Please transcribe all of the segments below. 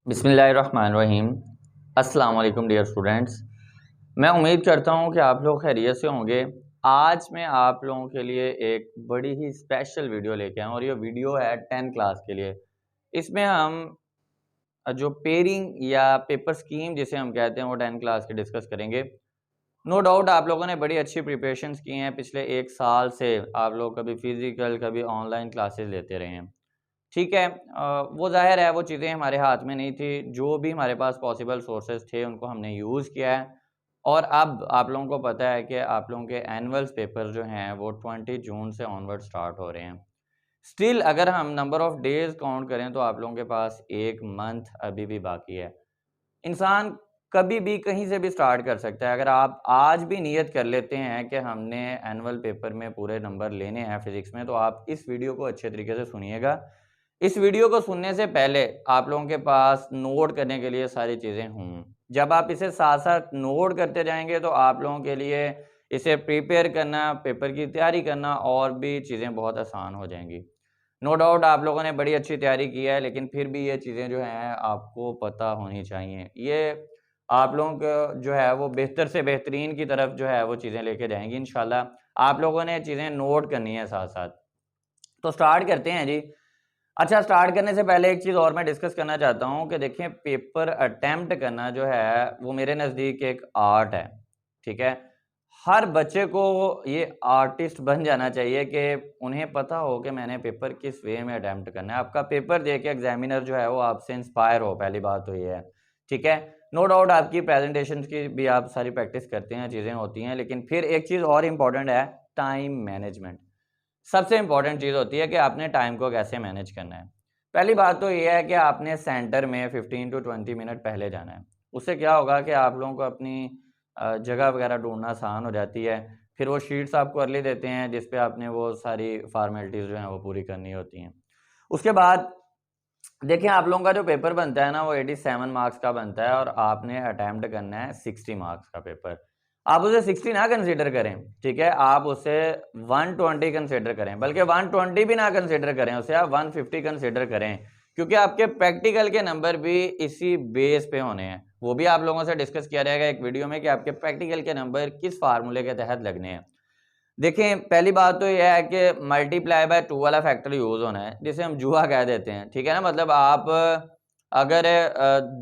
बिस्मिल्लाहिर्रहमानिर्रहीम। अस्सलाम वालेकुम डियर स्टूडेंट्स। मैं उम्मीद करता हूँ कि आप लोग खैरियत से होंगे। आज मैं आप लोगों के लिए एक बड़ी ही स्पेशल वीडियो लेके आया हूँ और ये वीडियो है 10 क्लास के लिए। इसमें हम जो पेयरिंग या पेपर स्कीम जिसे हम कहते हैं वो 10 क्लास के डिस्कस करेंगे। नो डाउट आप लोगों ने बड़ी अच्छी प्रिपरेशंस की हैं। पिछले 1 साल से आप लोग कभी फिज़िकल कभी ऑनलाइन क्लासेस लेते रहे हैं। ठीक है, वो ज़ाहिर है वो चीज़ें हमारे हाथ में नहीं थी, जो भी हमारे पास पॉसिबल सोर्सेज़ थे उनको हमने यूज़ किया है और अब आप लोगों को पता है कि आप लोगों के एनुअल्स पेपर जो हैं वो 20 जून से ऑनवर्ड स्टार्ट हो रहे हैं। स्टिल अगर हम नंबर ऑफ़ डेज़ काउंट करें तो आप लोगों के पास 1 मंथ अभी भी बाकी है। इंसान कभी भी कहीं से भी स्टार्ट कर सकता है। अगर आप आज भी नियत कर लेते हैं कि हमने एनुअल पेपर में पूरे नंबर लेने हैं फ़िज़िक्स में, तो आप इस वीडियो को अच्छे तरीके से सुनिएगा। इस वीडियो को सुनने से पहले आप लोगों के पास नोट करने के लिए सारी चीज़ें हों। जब आप इसे साथ-साथ नोट करते जाएँगे तो आप लोगों के लिए इसे प्रिपेयर करना, पेपर की तैयारी करना और भी चीज़ें बहुत आसान हो जाएँगी। नो डाउट आप लोगों ने बड़ी अच्छी तैयारी की है, लेकिन फिर भी ये चीज़ें जो हैं आपको पता होनी चाहिए। ये आप लोगों को जो है वो बेहतर से बेहतरीन की तरफ जो है वो चीज़ें लेके जाएँगी इंशाल्लाह। आप लोगों ने चीज़ें नोट करनी है साथ-साथ। तो स्टार्ट करते हैं जी। अच्छा, स्टार्ट करने से पहले एक चीज़ और मैं डिस्कस करना चाहता हूँ कि देखिए पेपर अटेम्प्ट करना जो है वो मेरे नज़दीक एक आर्ट है, ठीक है? हर बच्चे को ये आर्टिस्ट बन जाना चाहिए कि उन्हें पता हो कि मैंने पेपर किस वे में अटेम्प्ट करना है। आपका पेपर देख के एग्ज़ामिनर जो है वो आपसे इंस्पायर हो, पहली बात तो ये है, ठीक है? नो डाउट आपकी प्रेज़ेंटेशंस की भी आप सारी प्रैक्टिस करते हैं, चीज़ें होती हैं, लेकिन फिर एक चीज़ और इम्पोर्टेंट है, टाइम मैनेजमेंट। सबसे इम्पोर्टेंट चीज़ होती है कि आपने टाइम को कैसे मैनेज करना है। पहली बात तो ये है कि आपने सेंटर में 15 टू 20 मिनट पहले जाना है। उससे क्या होगा कि आप लोगों को अपनी जगह वगैरह ढूँढना आसान हो जाती है। फिर वो शीट्स आपको अर्ली देते हैं जिस पे आपने वो सारी फ़ॉर्मेलिटीज़ जो हैं वो पूरी करनी होती हैं। उसके बाद देखिए आप लोगों का जो पेपर बनता है ना वो 87 मार्क्स का बनता है और आपने अटेम्प्ट करना है 60 मार्क्स का पेपर। आप उसे 60 ना कंसीडर करें, ठीक है? आप उसे 120 कंसीडर करें, बल्कि 120 भी ना कंसीडर करें, उसे आप 150 कंसीडर करें, क्योंकि आपके प्रैक्टिकल के नंबर भी इसी बेस पे होने हैं। वो भी आप लोगों से डिस्कस किया जाएगा एक वीडियो में कि आपके प्रैक्टिकल के नंबर किस फ़ॉर्मूले के तहत लगने हैं। देखें, पहली बात तो ये है कि मल्टीप्लाई बाय 2 वाला फैक्टर यूज़ होना है, जिसे हम जुआ कह देते हैं, ठीक है ना? मतलब आप अगर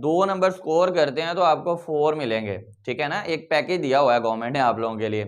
2 नंबर स्कोर करते हैं तो आपको 4 मिलेंगे, ठीक है ना? एक पैकेज दिया हुआ है गवर्नमेंट ने आप लोगों के लिए।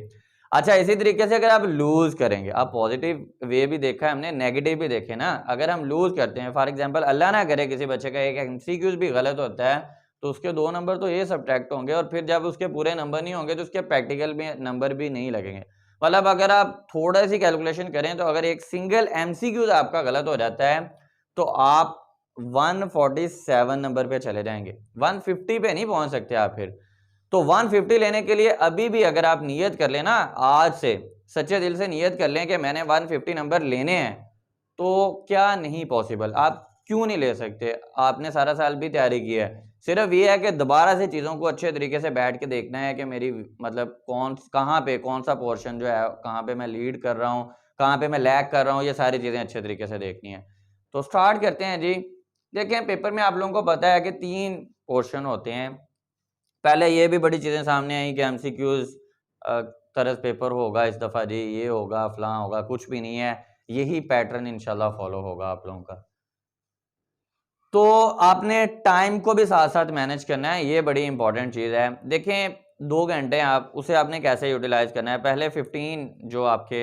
अच्छा, इसी तरीके से अगर आप लूज़ करेंगे, अब पॉज़िटिव वे भी देखा है हमने, नेगेटिव भी देखे ना। अगर हम लूज़ करते हैं, फॉर एग्ज़ाम्पल अल्लाह ना करे किसी बच्चे का एक एमसीक्यूज़ भी गलत होता है, तो उसके 2 नंबर तो ये सब्ट्रैक्ट होंगे और फिर जब उसके पूरे नंबर नहीं होंगे, तो उसके प्रैक्टिकल में नंबर भी नहीं लगेंगे। मतलब अगर आप थोड़ा-सी कैलकुलेशन करें तो अगर एक सिंगल एमसीक्यूज़ आपका गलत हो जाता है, तो आप 147 नंबर पे चले जाएँगे। 150 पे नहीं पहुँच सकते आप फिर। तो 150 लेने के लिए अभी भी अगर आप नियत कर लें ना आज से, सच्चे दिल से नियत कर लें कि मैंने 150 नंबर लेने हैं, तो क्या नहीं पॉसिबल? आप क्यों नहीं ले सकते? आपने सारा साल भी तैयारी की है। सिर्फ़ ये है कि दोबारा से चीज़ों को अच्छे तरीके से बैठ के देखना है कि मेरी मतलब कहाँ पे कौन-सा पोर्शन जो है, कहाँ पे मैं लीड कर रहा हूँ, कहाँ पे मैं लैग कर रहा हूँ, ये सारी चीज़ें अच्छे तरीके से देखनी है। तो स्टार्ट करते हैं जी। देखिए पेपर में आप लोगों को पता है कि 3 पोर्शन होते हैं। पहले ये भी बड़ी चीज़ें सामने आई कि एमसीक्यूज़ तरस पेपर होगा इस दफ़ा जी, ये होगा, फलाँ होगा, कुछ भी नहीं है। यही पैटर्न इंशाल्लाह फ़ॉलो होगा आप लोगों का। तो आपने टाइम को भी साथ-साथ मैनेज करना है, ये बड़ी इम्पोर्टेंट चीज़ है। देखें 2 घंटे आप उसे आपने कैसे यूटिलाइज़ करना है, पहले 15 जो आपके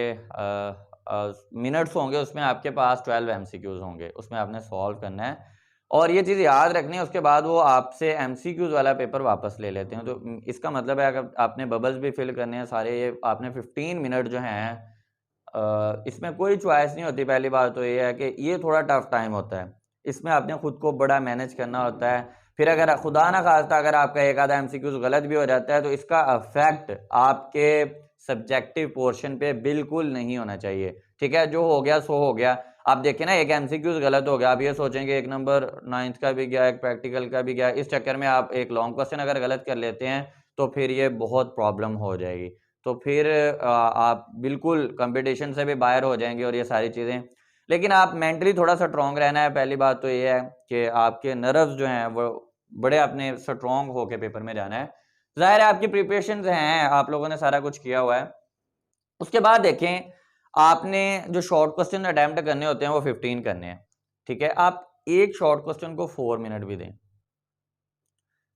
मिनट्स होंगे उसमें आपके पास 12 एमसीक्यूज़ होंगे, उसमें आपने सॉल्व करना है और ये चीज़ याद रखनी है उसके बाद वो आपसे एमसीक्यूज़ वाला पेपर वापस ले लेते हैं। तो इसका मतलब है अगर आपने बबल्स भी फिल करने हैं सारे ये आपने 15 मिनट जो हैं इसमें कोई चॉइस नहीं होती पहली बात तो ये है कि ये थोड़ा टफ टाइम होता है। इसमें आपने खुद को बड़ा मैनेज करना होता है। फिर अगर खुदा ना ख़ास्ता अगर आपका एक आधा एमसीक्यूज़ गलत भी हो जाता है तो इसका इफ़ेक्ट आपके सब्जेक्टिव पोर्शन पे बिल्कुल नहीं होना चाहिए। ठीक है? जो हो गया सो हो गया। आप देखिए ना एक एमसीक्यूज़ गलत हो गया, आप ये सोचेंगे एक नंबर 9th का भी गया, एक प्रैक्टिकल का भी गया। इस चक्कर में आप एक लॉन्ग क्वेश्चन अगर गलत कर लेते हैं तो फिर ये बहुत प्रॉब्लम हो जाएगी। तो फिर आप बिल्कुल कॉम्पिटिशन से भी बाहर हो जाएँगे और ये सारी चीज़ें। लेकिन आप मेंटली थोड़ा-सा स्ट्रॉन्ग रहना है, पहली बात तो ये है कि आपके नर्व्स जो हैं वो बड़े अपने स्ट्रॉन्ग होके पेपर में जाना है। ज़ाहिर है आपकी प्रिपरेशन हैं, आप लोगों ने सारा कुछ किया हुआ है। उसके बाद देखें, आपने जो शॉर्ट क्वेश्चन अटेम्प्ट करने होते हैं वो 15 करने हैं, ठीक है। आप एक शॉर्ट क्वेश्चन को 4 मिनट भी दें,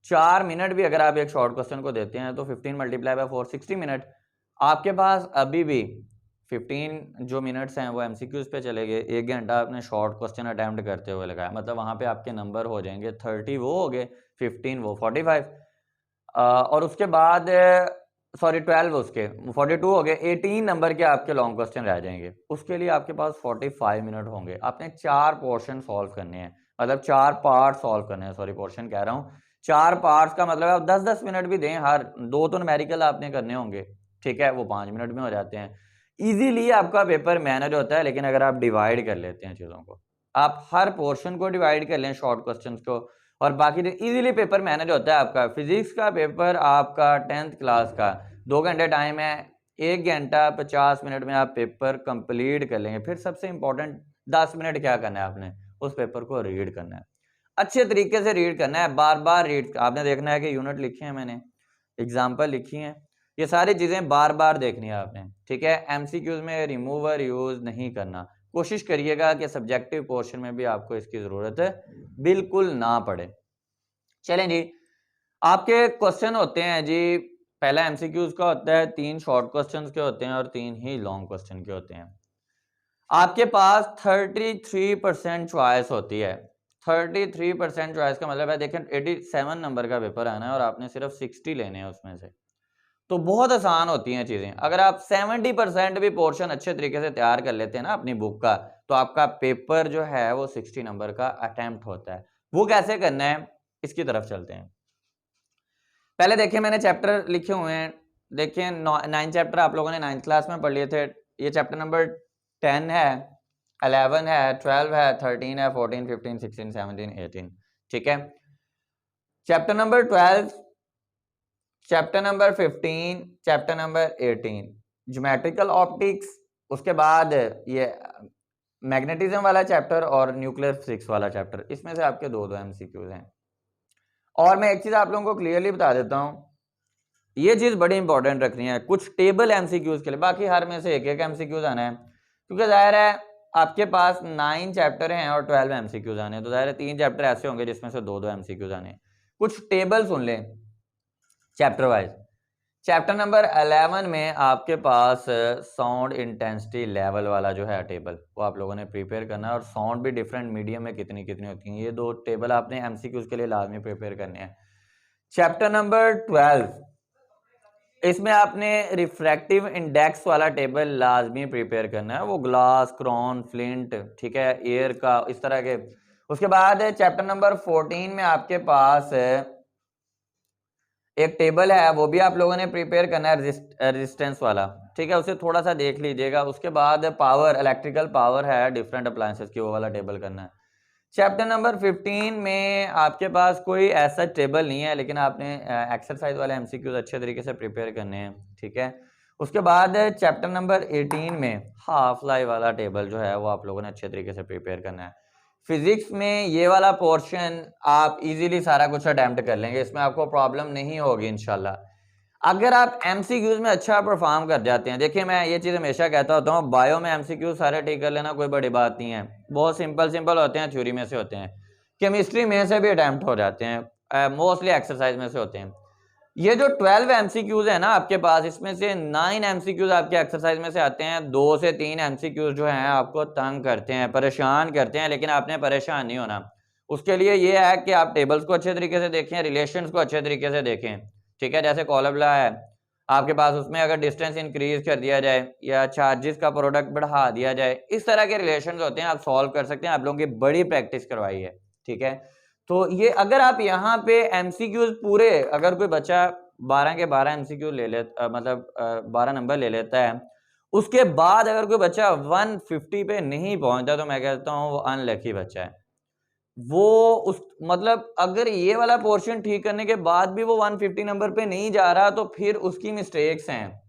4 मिनट भी अगर आप एक शॉर्ट क्वेश्चन को देते हैं तो 15 मल्टीप्लाई बाय 4 60 मिनट। आपके पास अभी भी 15 जो मिनट्स हैं वो एमसीक्यूज पे चले गए। 1 घंटा आपने शॉर्ट क्वेश्चन अटेम्प्ट करते हुए लगाया, मतलब वहां पे आपके नंबर हो जाएंगे 30 वो हो गए, 15 वो 45। और उसके बाद सॉरी 12 उसके 42 हो गए, 18 नंबर के आपके लॉन्ग क्वेश्चन रह जाएंगे। उसके लिए आपके पास 45 मिनट होंगे। आपने 4 पोर्शन सॉल्व करने हैं, मतलब 4 पार्ट सॉल्व करने हैं, सॉरी पोर्शन कह रहा हूँ। 4 पार्ट्स का मतलब आप 10-10 मिनट भी दें, हर 2 तो न्यूमेरिकल आपने करने होंगे, ठीक है, वो 5 मिनट में हो जाते हैं। इजीली आपका पेपर मैनेज होता है। लेकिन अगर आप डिवाइड कर लेते हैं चीज़ों को, आप हर पोर्शन को डिवाइड कर लें शॉर्ट क्वेश्चन को, और बाकी इजीली पेपर मैनेज होता है आपका। फिजिक्स का पेपर आपका 10th क्लास का 2 घंटे टाइम है, 1 घंटा 50 मिनट में आप पेपर कंप्लीट कर लेंगे। फिर सबसे इंपॉर्टेंट 10 मिनट क्या करना है, आपने उस पेपर को रीड करना है, अच्छे तरीके से रीड करना है, बार बार रीड। आपने देखना है कि यूनिट लिखी है, मैंने एग्जाम्पल लिखी है, ये सारी चीजें बार बार देखनी है आपने, ठीक है। एमसीक्यूज में रिमूवर यूज नहीं करना। कोशिश करिएगा कि सब्जेक्टिव पोर्शन में भी आपको इसकी जरूरत बिल्कुल ना पड़े। चलें जी, आपके क्वेश्चन होते हैं जी, पहला एमसीक्यूज का होता है, 3 शॉर्ट क्वेश्चंस के होते हैं और 3 ही लॉन्ग क्वेश्चन के होते हैं। आपके पास 33% चॉइस होती है। 33% चॉइस का मतलब है, देखें 87 नंबर का पेपर आना है और आपने सिर्फ 60 लेने हैं उसमें से, तो बहुत आसान होती हैं चीजें। अगर आप 70% भी पोर्शन अच्छे तरीके से तैयार कर लेते हैं ना अपनी बुक का, तो आपका पेपर जो है वो 60 नंबर का अटेम्प्ट होता है। वो कैसे करना है, इसकी तरफ चलते हैं। पहले देखिए, मैंने चैप्टर लिखे हुए हैं, देखिए 9 चैप्टर आप लोगों ने 9th क्लास में पढ़ लिए थे। ये चैप्टर नंबर 10 है, 11 है, 12 है, 13 है, 14, 15, 16, 17, 18, ठीक है। Chapter number 12, chapter number 15, chapter number 18 geometrical optics, उसके बाद ये मैग्नेटिज्म वाला चैप्टर और न्यूक्लियर फिजिक्स वाला चैप्टर। इसमें से आपके 2-2 एमसीक्यूज हैं। और मैं एक चीज आप लोगों को क्लियरली बता देता हूं, ये चीज बड़ी इंपॉर्टेंट रखनी है, कुछ टेबल एमसीक्यूज के लिए, बाकी हर में से एक एक एमसीक्यूज आना है, क्योंकि जाहिर है आपके पास 9 चैप्टर हैं और 12 एमसीक्यूज आने हैं, तो जाहिर है 3 चैप्टर ऐसे होंगे जिसमें से 2-2 एमसीक्यूज आने हैं। कुछ टेबल सुन लें चैप्टर वाइज। चैप्टर नंबर 11 में आपके पास साउंड इंटेंसिटी लेवल वाला जो है टेबल, वो आप लोगों ने प्रिपेयर करना है, और साउंड भी डिफरेंट मीडियम में कितनी कितनी होती हैं, ये 2 टेबल आपने एमसीक्यूज के लिए लाजमी प्रिपेयर करने हैं। चैप्टर नंबर 12, इसमें आपने रिफ्रैक्टिव इंडेक्स वाला टेबल लाजमी प्रिपेयर करना है, वो ग्लास, क्रोन, फ्लिंट, ठीक है, एयर का, इस तरह के। उसके बाद चैप्टर नंबर 14 में आपके पास एक टेबल है, वो भी आप लोगों ने प्रिपेयर करना है, रेजिस्टेंस वाला, ठीक है, उसे थोड़ा सा देख लीजिएगा। उसके बाद पावर, इलेक्ट्रिकल पावर है डिफरेंट अप्लायंसेस की, वो वाला टेबल करना है। चैप्टर नंबर 15 में आपके पास कोई ऐसा टेबल नहीं है, लेकिन आपने एक्सरसाइज वाले एमसीक्यूज अच्छे तरीके से प्रिपेयर करने हैं, ठीक है। उसके बाद चैप्टर नंबर 18 में हाफ लाइफ वाला टेबल जो है वो आप लोगों ने अच्छे तरीके से प्रिपेयर करना है। फिजिक्स में ये वाला पोर्शन आप इजीली सारा कुछ अटेम्प्ट कर लेंगे, इसमें आपको प्रॉब्लम नहीं होगी इंशाल्लाह। अगर आप एमसीक्यूज में अच्छा परफॉर्म कर जाते हैं, देखिए मैं ये चीज़ हमेशा कहता होता हूँ, बायो में एमसीक्यूज सारे ठीक कर लेना कोई बड़ी बात नहीं है, बहुत सिंपल सिंपल होते हैं, थ्योरी में से होते हैं। केमिस्ट्री में से भी अटेम्प्ट हो जाते हैं, मोस्टली एक्सरसाइज में से होते हैं। ये जो 12 एमसीक्यूज है ना आपके पास, इसमें से 9 एमसीक्यूज आपके एक्सरसाइज में से आते हैं, 2 से 3 एमसीक्यूज जो हैं आपको तंग करते हैं, परेशान करते हैं, लेकिन आपने परेशान नहीं होना। उसके लिए ये है कि आप टेबल्स को अच्छे तरीके से देखें, रिलेशंस को अच्छे तरीके से देखें, ठीक है। जैसे कॉलमला है आपके पास, उसमें अगर डिस्टेंस इंक्रीज कर दिया जाए या चार्जेस का प्रोडक्ट बढ़ा दिया जाए, इस तरह के रिलेशन होते हैं, आप सॉल्व कर सकते हैं। आप लोगों की बड़ी प्रैक्टिस करवाई है, ठीक है। तो ये अगर आप यहाँ पे एमसीक्यूज पूरे, अगर कोई बच्चा 12 के 12 एमसीक्यू ले लेता, मतलब 12 नंबर ले लेता है, उसके बाद अगर कोई बच्चा 150 पे नहीं पहुंचता, तो मैं कहता हूँ वो अनलकी बच्चा है। वो उस मतलब अगर ये वाला पोर्शन ठीक करने के बाद भी वो 150 नंबर पे नहीं जा रहा, तो फिर उसकी मिस्टेक्स हैं,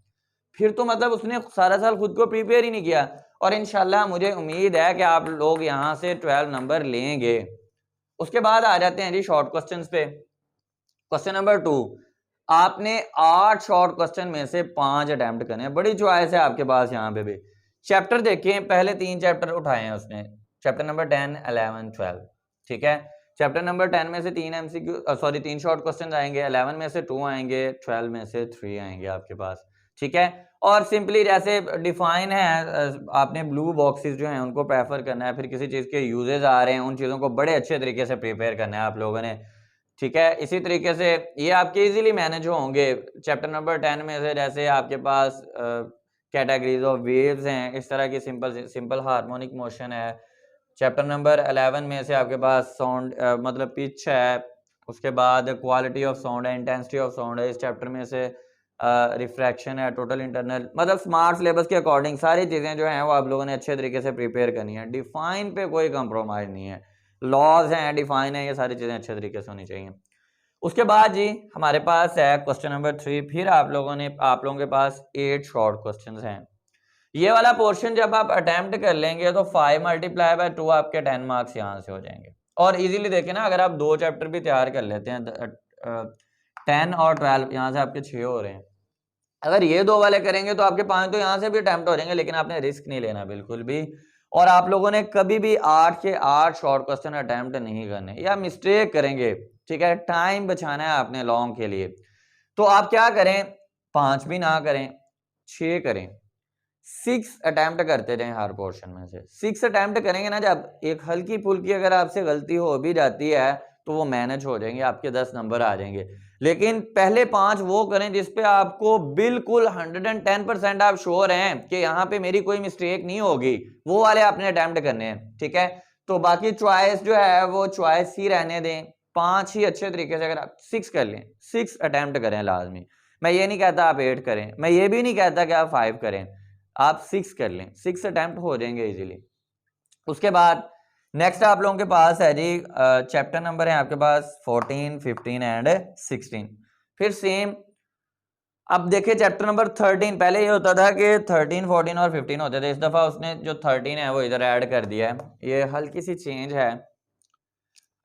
फिर तो मतलब उसने सारा साल खुद को प्रिपेयर ही नहीं किया। और इंशाल्लाह मुझे उम्मीद है कि आप लोग यहाँ से 12 नंबर लेंगे। उसके बाद आ जाते हैं जी शॉर्ट क्वेश्चंस पे। क्वेश्चन नंबर 2, आपने 8 शॉर्ट क्वेश्चन में से 5 अटेम्प्ट करने हैं। बड़ी चॉइस है आपके पास यहाँ पे भी। चैप्टर देखें, पहले 3 चैप्टर उठाए हैं उसने, चैप्टर नंबर 10, 11, 12, ठीक है। चैप्टर नंबर 10 में से 3 MCQ सॉरी 3 शॉर्ट क्वेश्चन आएंगे, 11 में से 2 आएंगे, 12 में से 3 आएंगे आपके पास, ठीक है। और सिंपली जैसे डिफाइन है, आपने ब्लू बॉक्सेस जो हैं उनको प्रेफर करना है, फिर किसी चीज़ के यूजेस आ रहे हैं उन चीज़ों को बड़े अच्छे तरीके से प्रिपेयर करना है आप लोगों ने, ठीक है। इसी तरीके से ये आपके इजीली मैनेज होंगे। चैप्टर नंबर 10 में से जैसे आपके पास कैटेगरीज ऑफ वेव्स हैं, इस तरह की सिंपल हार्मोनिक मोशन है। चैप्टर नंबर 11 में से आपके पास साउंड मतलब पिच है, उसके बाद क्वालिटी ऑफ साउंड है, इंटेंसिटी ऑफ साउंड है। इस चैप्टर में से रिफ्रैक्शन है, टोटल इंटरनल, मतलब स्मार्ट सिलेबस के अकॉर्डिंग सारी चीज़ें जो हैं वो आप लोगों ने अच्छे तरीके से प्रिपेयर करनी है। डिफाइन पे कोई कंप्रोमाइज़ नहीं है, लॉज हैं, डिफाइन है, ये सारी चीज़ें अच्छे तरीके से होनी चाहिए। उसके बाद जी हमारे पास है क्वेश्चन नंबर 3। फिर आप लोगों के पास 8 शॉर्ट क्वेश्चंस हैं। ये वाला पोर्शन जब आप अटेम्प्ट कर लेंगे तो 5 × 2 आपके 10 मार्क्स यहाँ से हो जाएंगे। और इजीली देखें ना, अगर आप 2 चैप्टर भी तैयार कर लेते हैं, 10 और 12 यहाँ से आपके 6 हो रहे हैं। अगर ये 2 वाले करेंगे तो आपके 5 तो यहाँ से भी अटेम्प्ट हो जाएंगे, लेकिन आपने रिस्क नहीं लेना बिल्कुल भी। और आप लोगों ने कभी भी 8 के 8 शॉर्ट क्वेश्चन अटेम्प्ट नहीं करने, या मिस्टेक करेंगे, ठीक है। टाइम बचाना है आपने लॉन्ग के लिए, तो आप क्या करें, 5 भी ना करें, 6 करें, 6 अटेम्प्ट करते रहें हर पोर्शन में से। 6 अटेम्प्ट करेंगे ना, जब एक हल्की फुल्की अगर आपसे गलती हो भी जाती है तो वो मैनेज हो जाएंगे, आपके 10 नंबर आ जाएंगे। लेकिन पहले 5 वो करें जिसपे आपको बिल्कुल 110% आप श्योर हैं कि यहाँ पे मेरी कोई मिस्टेक नहीं होगी, वो वाले आपने अटेम्प्ट करने हैं, ठीक है। तो बाकी चॉइस जो है वो चॉइस ही रहने दें, 5 ही अच्छे तरीके से, अगर आप 6 कर लें, 6 अटेम्प्ट करें लाजमी। मैं ये नहीं कहता आप 8 करें, मैं ये भी नहीं कहता कि आप 5 करें, आप 6 कर लें, 6 अटेम्प्ट हो जाएंगे इजीली। उसके बाद नेक्स्ट आप लोगों के पास है जी चैप्टर नंबर है आपके पास 14, 15 एंड 16। फिर सेम, अब देखिए चैप्टर नंबर 13, पहले ये होता था कि 13, 14 और 15 होते थे, इस दफा उसने जो 13 है वो इधर ऐड कर दिया है, ये हल्की सी चेंज है।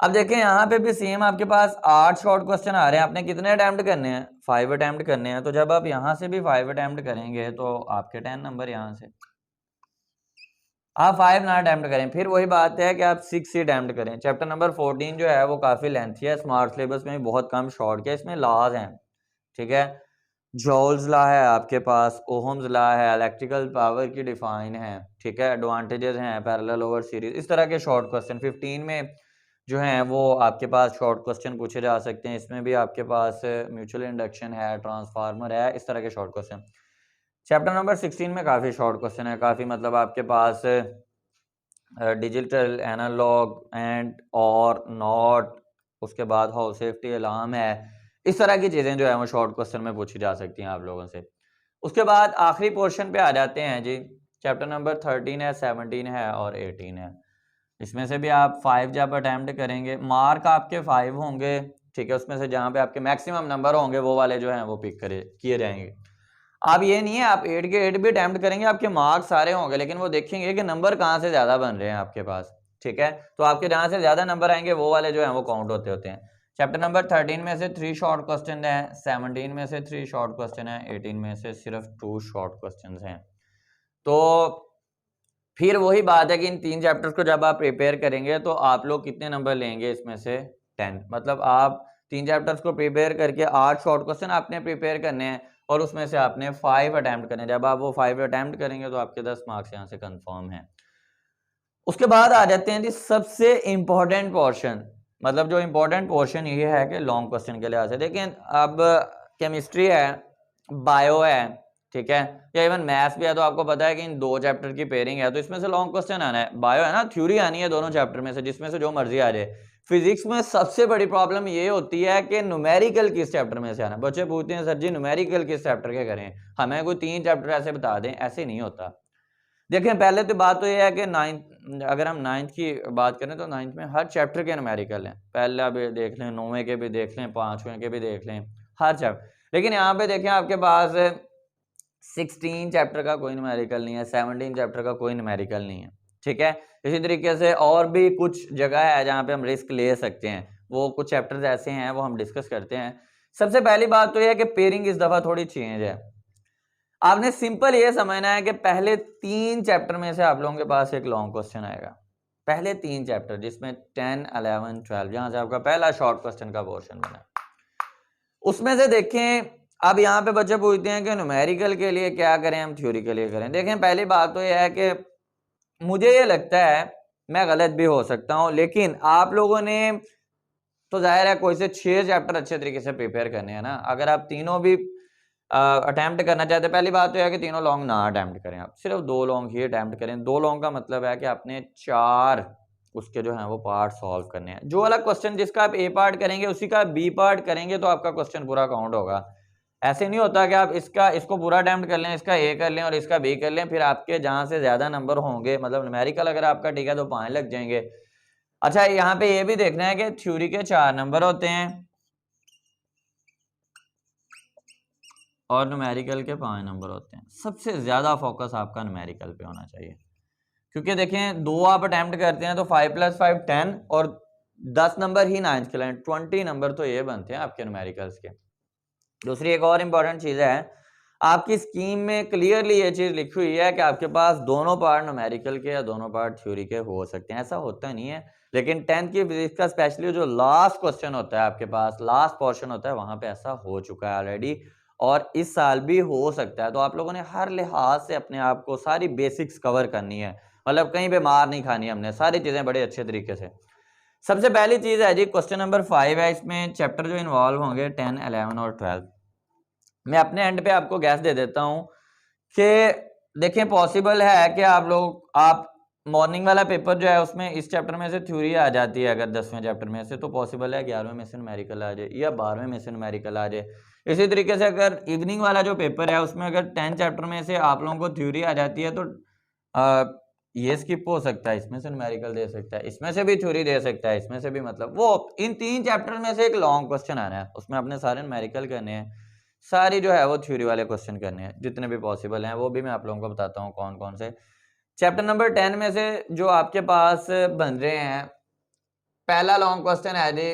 अब देखें यहाँ पे भी सेम आपके पास 8 शॉर्ट क्वेश्चन आ रहे हैं, आपने कितने अटेम्प्ट करने हैं, 5 अटेम्प्ट करने हैं। तो जब आप यहाँ से भी 5 अटेम्प्ट करेंगे तो आपके 10 नंबर यहाँ से, आप 5 ना अटेम्प्ट करें, फिर वही बात है कि आप 6 ही अटेम्प्ट करें। चैप्टर नंबर 14 जो है वो काफ़ी लेंथी है, स्मार्ट सिलेबस में भी बहुत कम शॉर्ट के, इसमें लॉज हैं, ठीक है। जॉल्स लॉ है आपके पास, ओहम्स लॉ है, इलेक्ट्रिकल पावर की डिफाइन है, ठीक है, एडवांटेजेस हैं, पैरेलल ओवर सीरीज, इस तरह के शॉर्ट क्वेश्चन 15 में जो हैं वो आपके पास शॉर्ट क्वेश्चन पूछे जा सकते हैं। इसमें भी आपके पास म्यूचुअल इंडक्शन है, ट्रांसफार्मर है, इस तरह के शॉर्ट क्वेश्चन। चैप्टर नंबर 16 में काफ़ी शॉर्ट क्वेश्चन है, काफ़ी मतलब आपके पास डिजिटल एनालॉग एंड और नॉट, उसके बाद हाउस सेफ्टी अलार्म है, इस तरह की चीज़ें जो है वो शॉर्ट क्वेश्चन में पूछी जा सकती हैं आप लोगों से। उसके बाद आखिरी पोर्शन पे आ जाते हैं जी, चैप्टर नंबर 13 है, 17 है और 18 है। इसमें से भी आप 5 जब अटेम्प्ट करेंगे, मार्क आपके 5 होंगे, ठीक है। उसमें से जहाँ पे आपके मैक्सिमम नंबर होंगे वो वाले जो हैं वो पिक किए जाएंगे। अब ये नहीं है आप 8 के 8 भी अटेम्प्ट करेंगे, आपके मार्क्स सारे होंगे, लेकिन वो देखेंगे कि नंबर कहाँ से ज़्यादा बन रहे हैं आपके पास, ठीक है। तो आपके जहाँ से ज़्यादा नंबर आएंगे वो वाले जो हैं वो काउंट होते हैं। चैप्टर नंबर 13 में से 3 शॉर्ट क्वेश्चन है, 17 में से 3 शॉर्ट क्वेश्चन है, 18 में से सिर्फ 2 शॉर्ट क्वेश्चन हैं। तो फिर वही बात है कि इन 3 चैप्टर्स को जब आप प्रिपेयर करेंगे तो आप लोग कितने नंबर लेंगे, इसमें से 10, मतलब आप 3 चैप्टर्स को प्रिपेयर करके 8 शॉर्ट क्वेश्चन आपने प्रिपेयर करने हैं और उसमें से आपने 5 अटेम्प्ट करने हैं। जब आप वो 5 अटेम्प्ट करेंगे तो आपके 10 मार्क्स यहाँ से कंफर्म हैं। उसके बाद आ जाते हैं जी सबसे इंपॉर्टेंट पोर्शन, मतलब जो इंपॉर्टेंट पोर्शन ये है कि लॉन्ग क्वेश्चन के लिहाज से देखें, अब केमिस्ट्री है, बायो है, ठीक है, या इवन मैथ्स भी है, तो आपको पता है कि इन 2 चैप्टर की पेयरिंग है, तो इसमें से लॉन्ग क्वेश्चन आना है। बायो है ना, थ्योरी आनी है दोनों चैप्टर में से, जिसमें से जो मर्जी आ जाए। फिजिक्स में सबसे बड़ी प्रॉब्लम ये होती है कि न्यूमेरिकल किस चैप्टर में से आना। बच्चे पूछते हैं सर जी न्यूमेरिकल किस चैप्टर के करें, हमें कोई 3 चैप्टर ऐसे बता दें, ऐसे नहीं होता। देखें पहले तो बात तो ये है कि 9th, अगर हम 9th की बात करें तो 9th में हर चैप्टर के न्यूमेरिकल हैं, पहला भी देख लें, 9वें के भी देख लें, 5वें के भी देख लें, हर चैप्टर। लेकिन यहाँ पे देखें आपके पास 16 चैप्टर का कोई न्यूमेरिकल नहीं है, 17 चैप्टर का कोई न्यूमेरिकल नहीं है, ठीक है। इसी तरीके से और भी कुछ जगह है जहाँ पे हम रिस्क ले सकते हैं, वो कुछ चैप्टर्स ऐसे हैं वो हम डिस्कस करते हैं। सबसे पहली बात तो यह है कि पेयरिंग इस दफा थोड़ी चेंज है। आपने सिंपल ये समझना है कि पहले 3 चैप्टर में से आप लोगों के पास एक लॉन्ग क्वेश्चन आएगा, पहले 3 चैप्टर जिसमें 10, 11, 12 जहां से आपका पहला शॉर्ट क्वेश्चन का पोर्शन बना, उसमें से देखें। अब यहाँ पे बच्चे पूछते हैं कि न्यूमेरिकल के लिए क्या करें, हम थ्योरी के लिए करें। देखें पहली बात तो यह है कि मुझे ये लगता है, मैं गलत भी हो सकता हूं, लेकिन आप लोगों ने तो जाहिर है कोई से 6 चैप्टर अच्छे तरीके से प्रिपेयर करने हैं ना। अगर आप तीनों भी अटेम्प्ट करना चाहते हैं, पहली बात तो यह है कि तीनों लॉन्ग ना अटेम्प्ट करें, आप सिर्फ 2 लॉन्ग ही अटेम्प्ट करें। 2 लॉन्ग का मतलब है कि आपने 4 उसके जो है वो पार्ट सॉल्व करने हैं। जो वाला क्वेश्चन जिसका आप ए पार्ट करेंगे उसी का बी पार्ट करेंगे तो आपका क्वेश्चन पूरा काउंट होगा। ऐसे नहीं होता कि आप इसको पूरा अटेम्प्ट कर लें, इसका ए कर लें और इसका बी कर लें, फिर आपके जहां से ज्यादा नंबर होंगे, मतलब न्यूमेरिकल अगर आपका ठीक है तो 5 लग जाएंगे। अच्छा यहाँ पे ये भी देखना है कि थ्योरी के 4 नंबर होते हैं और न्यूमेरिकल के 5 नंबर होते हैं। सबसे ज्यादा फोकस आपका न्यूमेरिकल पे होना चाहिए, क्योंकि देखें 2 आप अटेम्प्ट करते हैं तो 5 + 5 10 और 10 नंबर ही 9th के लिए, 20 नंबर तो ये बनते हैं आपके न्यूमेरिकल्स के। दूसरी एक और इम्पॉर्टेंट चीज है, आपकी स्कीम में क्लियरली ये चीज लिखी हुई है कि आपके पास दोनों पार्ट न्यूमेरिकल के या दोनों पार्ट थ्योरी के हो सकते हैं। ऐसा होता नहीं है, लेकिन 10th की फिजिक्स का स्पेशली जो लास्ट क्वेश्चन होता है आपके पास, लास्ट पोर्शन होता है, वहां पे ऐसा हो चुका है ऑलरेडी और इस साल भी हो सकता है। तो आप लोगों ने हर लिहाज से अपने आप को सारी बेसिक्स कवर करनी है, मतलब कहीं पे मार नहीं खानी, हमने सारी चीजें बड़े अच्छे तरीके से। सबसे पहली चीज है जी क्वेश्चन नंबर 5 है, इसमें चैप्टर जो इन्वॉल्व होंगे 10, 11 और 12। मैं अपने एंड पे आपको गैस दे देता हूं कि देखें पॉसिबल है कि आप मॉर्निंग वाला पेपर जो है उसमें इस चैप्टर में से थ्योरी आ जाती है, अगर 10वें चैप्टर में से, तो पॉसिबल है 11वें में से न्यूमेरिकल आ जाए या 12वें में से न्यूमेरिकल आ जाए। इसी तरीके से अगर इवनिंग वाला जो पेपर है उसमें अगर 10 चैप्टर में से आप लोगों को थ्योरी आ जाती है तो ये स्किप हो सकता है, इसमें से न्यूमेरिकल दे सकता है, इसमें से भी थ्योरी दे सकता है, इसमें से भी, मतलब वो इन 3 चैप्टर में से एक लॉन्ग क्वेश्चन आना है, उसमें अपने सारे न्यूमेरिकल करने हैं, सारी जो है वो थ्योरी वाले क्वेश्चन करने हैं, जितने भी पॉसिबल हैं वो भी मैं आप लोगों को बताता हूँ कौन कौन से। चैप्टर नंबर 10 में से जो आपके पास बन रहे हैं, पहला लॉन्ग क्वेश्चन है जी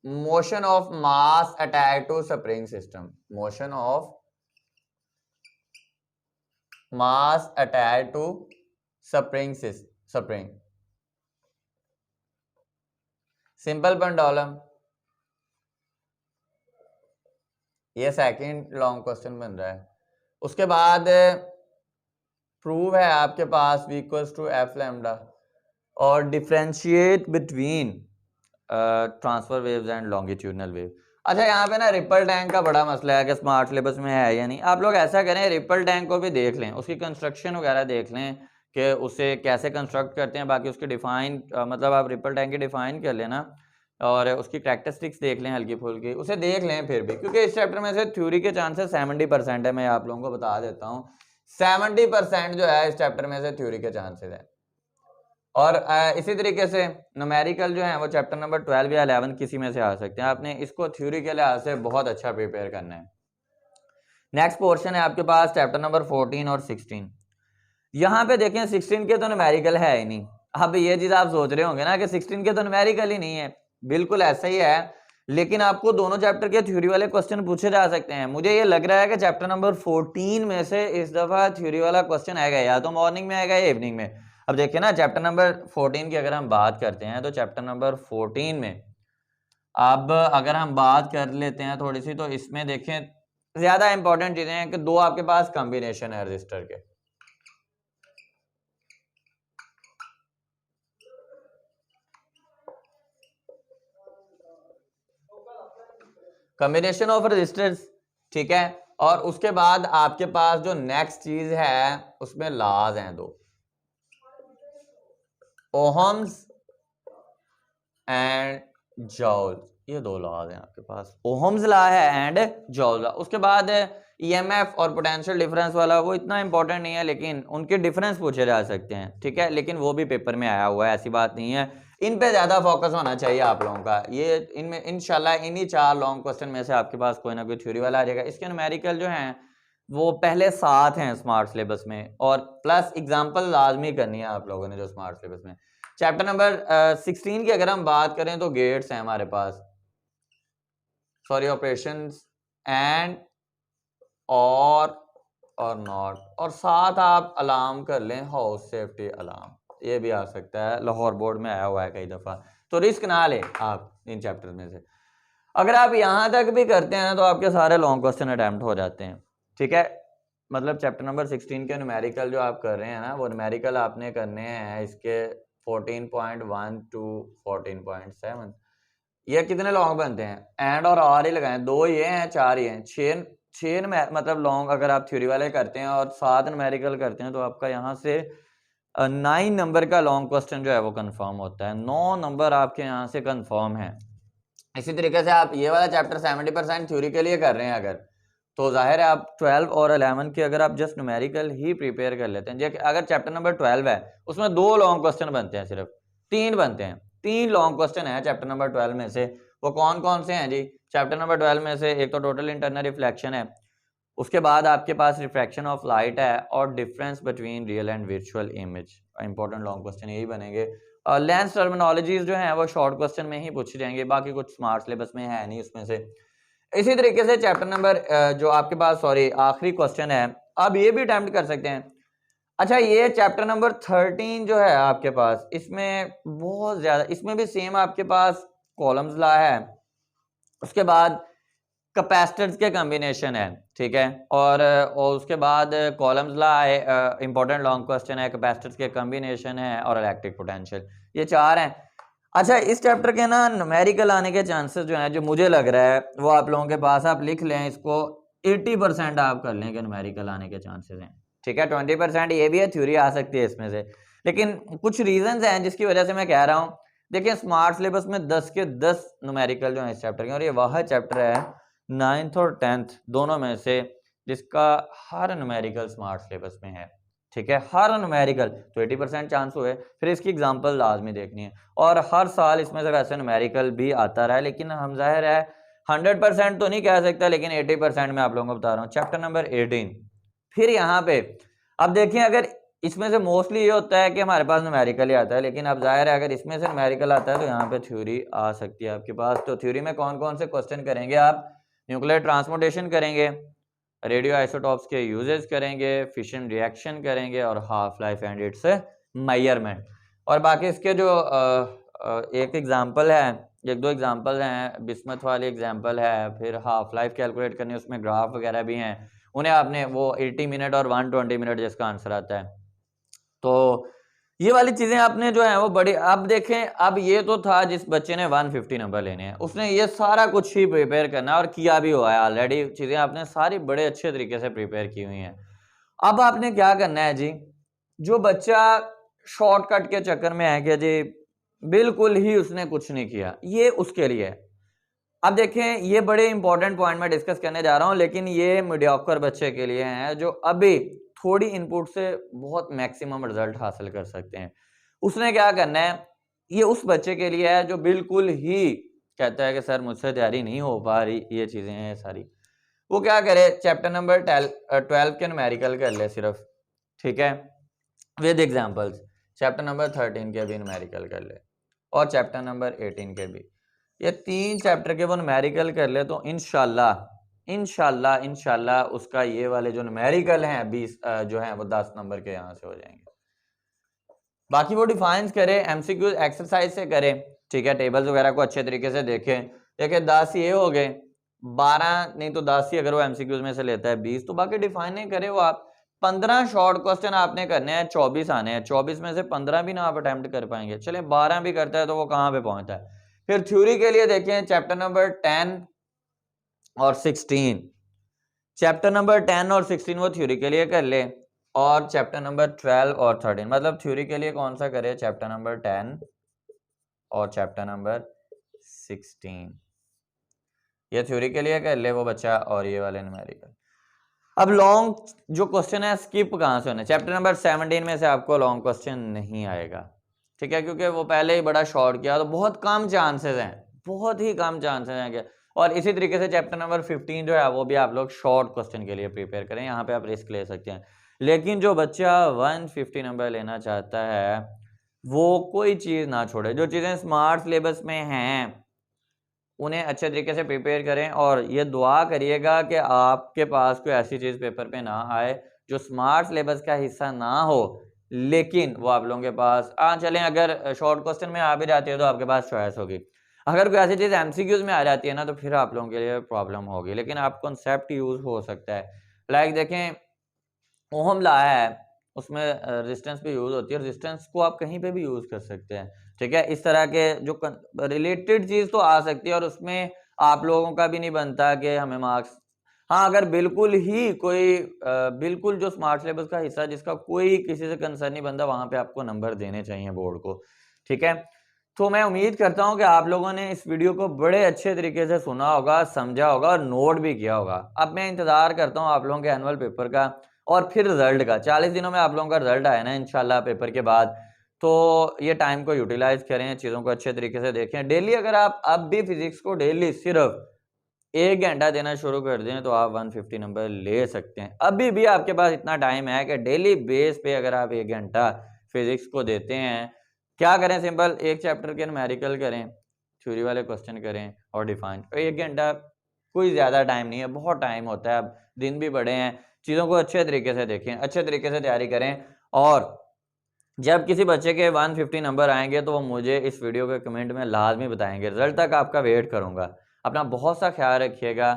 motion of mass attach to spring system. Motion of mass attach to spring simple pendulum, ये सेकंड लॉन्ग क्वेश्चन बन रहा है। उसके बाद प्रूव है आपके पास v equals to f lambda और differentiate between transverse waves and longitudinal wave. अच्छा यहाँ पे ना रिपल टैंक का बड़ा मसला है कि स्मार्ट सिलेबस में है या नहीं। आप लोग ऐसा करें, रिपल टैंक को भी देख लें, उसकी कंस्ट्रक्शन वगैरह देख लें कि उसे कैसे कंस्ट्रक्ट करते हैं, बाकी उसकी डिफाइन मतलब आप रिपल टैंक की डिफाइन कर लेना और उसकी कैरेक्टरिस्टिक्स देख लें हल्की फुल्की, उसे देख लें फिर भी, क्योंकि इस चैप्टर में से थ्योरी के चांसेस 70% है। मैं आप लोगों को बता देता हूँ 70% जो है इस चैप्टर में से थ्योरी के चांसेस है। और इसी तरीके से न्यूमेरिकल जो है वो चैप्टर नंबर 12 या 11 किसी में से आ सकते हैं। आपने इसको थ्योरी के लिहाज से बहुत अच्छा प्रिपेयर करना है। नेक्स्ट पोर्शन है आपके पास चैप्टर नंबर 14 और 16। यहाँ पे देखें 16 के तो न्यूमेरिकल है ही नहीं। अब ये चीज आप सोच रहे होंगे ना कि 16 के तो न्यूमेरिकल ही नहीं है, बिल्कुल ऐसा ही है, लेकिन आपको दोनों चैप्टर के थ्योरी वाले क्वेश्चन पूछे जा सकते हैं। मुझे ये लग रहा है कि चैप्टर नंबर 14 में से इस दफा थ्योरी वाला क्वेश्चन आएगा, या तो मॉर्निंग में आएगा या इवनिंग में। अब देखिए ना चैप्टर नंबर 14 की अगर हम बात करते हैं तो चैप्टर नंबर 14 में अब अगर हम बात कर लेते हैं थोड़ी सी, तो इसमें देखें ज्यादा इंपॉर्टेंट चीजें हैं कि 2 आपके पास कॉम्बिनेशन है रजिस्टर के, कॉम्बिनेशन ऑफ रजिस्टर्स, ठीक है। और उसके बाद आपके पास जो नेक्स्ट चीज है उसमें लॉज हैं 2, ओहम्स एंड जॉल, ये 2 लॉज हैं आपके पास, ओहम्स लॉ है एंड जॉल लॉ। उसके बाद ईएमएफ और पोटेंशियल डिफरेंस वाला वो इतना इंपॉर्टेंट नहीं है, लेकिन उनके डिफरेंस पूछे जा सकते हैं, ठीक है, लेकिन वो भी पेपर में आया हुआ है, ऐसी बात नहीं है। इन पे ज्यादा फोकस होना चाहिए आप लोगों का। ये इनमें इंशाल्लाह इन्हीं 4 लॉन्ग क्वेश्चन में से आपके पास कोई ना कोई थ्योरी वाला आ जाएगा। इसके न्यूमेरिकल जो हैं वो पहले 7 हैं स्मार्ट सिलेबस में, और प्लस एग्जाम्पल लाजमी करनी है आप लोगों ने जो स्मार्ट सिलेबस में। चैप्टर नंबर 16 की अगर हम बात करें तो गेट्स हैं हमारे पास, सॉरी ऑपरेशंस एंड और नॉट, और साथ आप अलार्म कर लें हाउस सेफ्टी अलार्म, ये भी आ सकता है, लाहौर बोर्ड में आया हुआ है कई दफ़ा, तो रिस्क ना लें आप इन चैप्टर में से। अगर आप यहाँ तक भी करते हैं तो आपके सारे लॉन्ग क्वेश्चन अटैम्प्ट हो जाते हैं, ठीक है। मतलब चैप्टर नंबर 16 के न्यूमेरिकल जो आप कर रहे हैं ना, वो न्यूमेरिकल आपने करने हैं इसके 14.1 टू 14.7। ये कितने लॉन्ग बनते हैं, एंड और आर ही लगाएं, 2 ये हैं 4 ये हैं, 6 मतलब लॉन्ग अगर आप थ्योरी वाले करते हैं और 7 न्यूमेरिकल करते हैं तो आपका यहाँ से 9 नंबर का लॉन्ग क्वेश्चन जो है वो कंफर्म होता है, 9 नंबर आपके यहाँ से कंफर्म है। इसी तरीके से आप ये वाला चैप्टर 70% थ्योरी के लिए कर रहे हैं अगर, तो जाहिर है आप 12 और 11 के अगर आप जस्ट न्यूमेरिकल ही प्रिपेयर कर लेते हैं, अगर चैप्टर नंबर 12 है उसमें 2 लॉन्ग क्वेश्चन बनते हैं, सिर्फ 3 बनते हैं, 3 लॉन्ग क्वेश्चन है चैप्टर नंबर 12 में से। वो कौन कौन से हैं जी? चैप्टर नंबर 12 में से एक तो टोटल इंटरनल रिफ्लेक्शन है, उसके बाद आपके पास रिफ्रैक्शन ऑफ लाइट है, और difference between real and virtual image, important long question यही बनेंगे। लेंस टर्मिनोलॉजीज जो हैं वो शॉर्ट क्वेश्चन में ही पूछी जाएंगे, बाकी कुछ स्मार्ट सिलेबस में है नहीं उसमें से। इसी तरीके से चैप्टर नंबर जो आपके पास सॉरी आखिरी क्वेश्चन है, आप ये भी अटेम्प्ट कर सकते हैं। अच्छा, ये चैप्टर नंबर 13 जो है आपके पास, इसमें बहुत ज्यादा, इसमें भी सेम आपके पास कॉलम्स ला है, उसके बाद कैपेसिटर्स के कॉम्बिनेशन है, ठीक है, और उसके बाद कॉलम्स ला है, इंपॉर्टेंट लॉन्ग क्वेश्चन है, कैपेसिटर्स के कॉम्बिनेशन है और इलेक्ट्रिक पोटेंशियल, ये 4 हैं। अच्छा, इस चैप्टर के ना न्यूमेरिकल आने के चांसेस जो हैं, जो मुझे लग रहा है वो आप लोगों के पास, आप लिख लें इसको, 80% आप कर लें कि न्यूमेरिकल आने के चांसेस हैं, ठीक है। 20% ये भी है, थ्योरी आ सकती है इसमें से, लेकिन कुछ रीजंस हैं जिसकी वजह से मैं कह रहा हूँ। देखिए, स्मार्ट सिलेबस में 10 के 10 न्यूमेरिकल जो है इस चैप्टर के, और ये वह चैप्टर है 9th और 10th दोनों में से जिसका हर न्यूमेरिकल स्मार्ट सिलेबस में है, ठीक है, हर न्यूमेरिकल, तो 80% चांस हुए। फिर इसकी एग्जांपल लाजमी देखनी है, और हर साल इसमें से वैसे न्यूमेरिकल भी आता रहा है, लेकिन हम जाहिर है 100% तो नहीं कह सकता, लेकिन 80% में आप लोगों को बता रहा हूँ। चैप्टर नंबर 18, फिर यहाँ पे अब देखिए, अगर इसमें से मोस्टली ये होता है कि हमारे पास न्यूमेरिकल ही आता है, लेकिन अब जाहिर है अगर इसमें से न्यूमेरिकल आता है तो यहाँ पे थ्योरी आ सकती है आपके पास। तो थ्योरी में कौन कौन से क्वेश्चन करेंगे आप? न्यूक्लियर ट्रांसपोर्टेशन करेंगे, रेडियो आइसोटॉप्स के यूजेस करेंगे, फिशन रिएक्शन करेंगे, और half life and it's measurement. और बाकी इसके जो एक एग्जांपल है, एक दो एग्जांपल हैं, बिस्मथ वाली एग्जांपल है, फिर हाफ लाइफ कैलकुलेट करनी, उसमें ग्राफ वगैरह भी हैं, उन्हें आपने वो 80 मिनट और 120 मिनट जिसका आंसर आता है, तो ये वाली चीजें आपने जो है वो बड़ी, अब देखें, अब ये तो था जिस बच्चे ने 150 नंबर लेने हैं, उसने ये सारा कुछ ही प्रिपेयर करना है, और किया भी हुआ है ऑलरेडी, चीजें आपने सारी बड़े अच्छे तरीके से प्रिपेयर की हुई हैं। अब आपने क्या करना है जी, जो बच्चा शॉर्टकट के चक्कर में है कि जी बिल्कुल ही उसने कुछ नहीं किया, ये उसके लिए है। अब देखें, ये बड़े इंपॉर्टेंट पॉइंट मैं डिस्कस करने जा रहा हूं, लेकिन ये मीडियोकर बच्चे के लिए हैं जो अभी थोड़ी इनपुट से बहुत मैक्सिमम रिजल्ट हासिल कर सकते हैं। उसने क्या करना है, ये उस बच्चे के लिए है जो बिल्कुल ही कहता है कि सर मुझसे तैयारी नहीं हो पा रही, ये चीजें हैं सारी, वो क्या करे, चैप्टर नंबर 12 के न्यूमेरिकल कर ले सिर्फ, ठीक है, विद एग्जांपल्स। चैप्टर नंबर 13 के भी न्यूमेरिकल कर ले, और चैप्टर नंबर 18 के भी, ये 3 चैप्टर के वो न्यूमेरिकल कर ले, तो इंशाल्लाह उसका ये वाले जो न्यूमेरिकल हैं 20 जो हैं वो 10 नंबर के यहाँ से हो जाएंगे। बाकी वो डिफाइंस करे, एमसीक्यू एक्सरसाइज से करे, ठीक है, टेबल्स वगैरह को अच्छे तरीके से देखें। देखिए 10 ये हो गए, 12 नहीं तो 10 ही अगर वो एमसीक्यूज में से लेता है 20, तो बाकी डिफाइन नहीं करे वो आप। 15 शॉर्ट क्वेश्चन आपने करने हैं, 24 आने हैं, 24 में से 15 भी ना आप अटेम्प्ट कर पाएंगे, चले 12 भी करता है तो वो कहाँ पे पहुंचता है। फिर थ्योरी के लिए देखें, चैप्टर नंबर 10 और 16, चैप्टर नंबर 10 और 16 वो थ्योरी के लिए कर ले, और चैप्टर नंबर 12 और 13 मतलब थ्योरी के लिए कौन सा करे, चैप्टर नंबर 10 और चैप्टर नंबर 16, ये थ्योरी के लिए कर ले वो बच्चा, और ये वाले न्यूमेरिकल। अब लॉन्ग जो क्वेश्चन है स्किप कहां से होने, चैप्टर नंबर 17 में से आपको लॉन्ग क्वेश्चन नहीं आएगा, ठीक है, क्योंकि वो पहले ही बड़ा शॉर्ट किया, तो बहुत कम चांसेस हैं, बहुत ही कम चांसेस हैं कि और इसी तरीके से चैप्टर नंबर 15 जो है वो भी आप लोग शॉर्ट क्वेश्चन के लिए प्रिपेयर करें, यहाँ पे आप रिस्क ले सकते हैं। लेकिन जो बच्चा 150 नंबर लेना चाहता है वो कोई चीज़ ना छोड़े, जो चीज़ें स्मार्ट सिलेबस में हैं उन्हें अच्छे तरीके से प्रिपेयर करें और ये दुआ करिएगा कि आपके पास कोई ऐसी चीज़ पेपर पे ना आए जो स्मार्ट सिलेबस का हिस्सा ना हो, लेकिन वो आप लोगों के पास चलें अगर शॉर्ट क्वेश्चन में आ भी जाती है तो आपके पास चॉइस होगी। अगर कोई ऐसी चीज़ एमसीक्यूज़ में आ जाती है ना तो फिर आप लोगों के लिए प्रॉब्लम होगी, लेकिन आप कॉन्सेप्ट यूज़ हो सकता है। लाइक देखें ओहम लॉ है, उसमें रेजिस्टेंस भी यूज़ होती है, रेजिस्टेंस को आप कहीं पे भी यूज़ कर सकते हैं, ठीक है? इस तरह के जो रिलेटेड चीज़ तो आ सकती है और उसमें आप लोगों का भी नहीं बनता कि हमें मार्क्स अगर बिल्कुल ही कोई बिल्कुल जो स्मार्ट सिलेबस का हिस्सा जिसका कोई किसी से कंसर्न नहीं बनता, वहाँ पे आपको नंबर देने चाहिए बोर्ड को, ठीक है? तो मैं उम्मीद करता हूँ कि आप लोगों ने इस वीडियो को बड़े अच्छे तरीके से सुना होगा, समझा होगा और नोट भी किया होगा। अब मैं इंतज़ार करता हूँ आप लोगों के एनुअल पेपर का और फिर रिजल्ट का। 40 दिनों में आप लोगों का रिजल्ट आया ना इंशाल्लाह पेपर के बाद, तो ये टाइम को यूटिलाइज़ करें, चीज़ों को अच्छे तरीके से देखें। डेली अगर आप अब भी फिज़िक्स को डेली सिर्फ़ 1 घंटा देना शुरू कर दें तो आप 150 नंबर ले सकते हैं। अभी भी आपके पास इतना टाइम है कि डेली बेस पे अगर आप 1 घंटा फिज़िक्स को देते हैं, क्या करें सिंपल एक चैप्टर के न्यूमेरिकल करें, थ्योरी वाले क्वेश्चन करें और डिफाइन। 1 घंटा कोई ज़्यादा टाइम नहीं है, बहुत टाइम होता है, अब दिन भी बड़े हैं। चीज़ों को अच्छे तरीके से देखें, अच्छे तरीके से तैयारी करें और जब किसी बच्चे के 150 नंबर आएँगे तो वो मुझे इस वीडियो के कमेंट में लाज़मी बताएँगे। रिज़ल्ट तक आपका वेट करूँगा। अपना बहुत सा ख़्याल रखिएगा।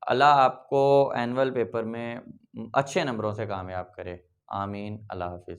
अल्लाह आपको एनुअल पेपर में अच्छे नंबरों से कामयाब करे। आमीन। अल्लाह हाफ़िज़।